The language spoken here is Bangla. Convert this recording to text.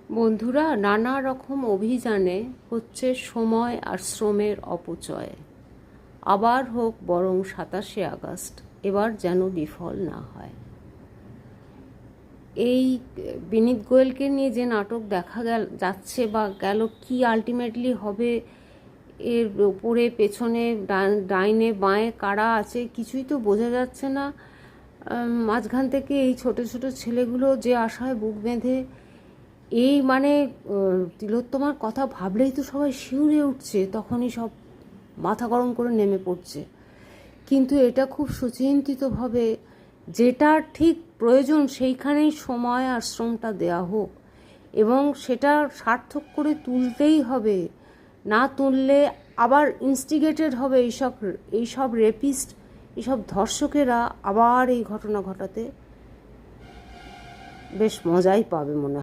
বন্ধুরা, নানা রকম অভিযানে হচ্ছে সময় আর শ্রমের অপচয়। আবার হোক বরং 27শে আগস্ট, এবার যেন বিফল না হয়। এই বিনীত গোয়েলকে নিয়ে যে নাটক দেখা যাচ্ছে বা গেল, কি আলটিমেটলি হবে, এর ওপরে পেছনে ডাইনে বাঁয়ে কারা আছে কিছুই তো বোঝা যাচ্ছে না। মাঝখান থেকে এই ছোট ছোট ছেলেগুলো যে আশায় বুক বেঁধে, এই মানে তিলোত্তমার কথা ভাবলেই তো সবাই শিউরে উঠছে, তখনই সব মাথা গরম করে নেমে পড়ছে। কিন্তু এটা খুব সুচিন্তিতভাবে, যেটা ঠিক প্রয়োজন সেইখানেই সময় আর শ্রমটা দেওয়া হোক, এবং সেটা সার্থক করে তুলতেই হবে। না তুললে আবার ইনস্টিগেটেড হবে এইসব রেপিস্ট, এইসব ধর্ষকেরা আবার এই ঘটনা ঘটাতে। বেশ মজাই পাবে মনে হয়।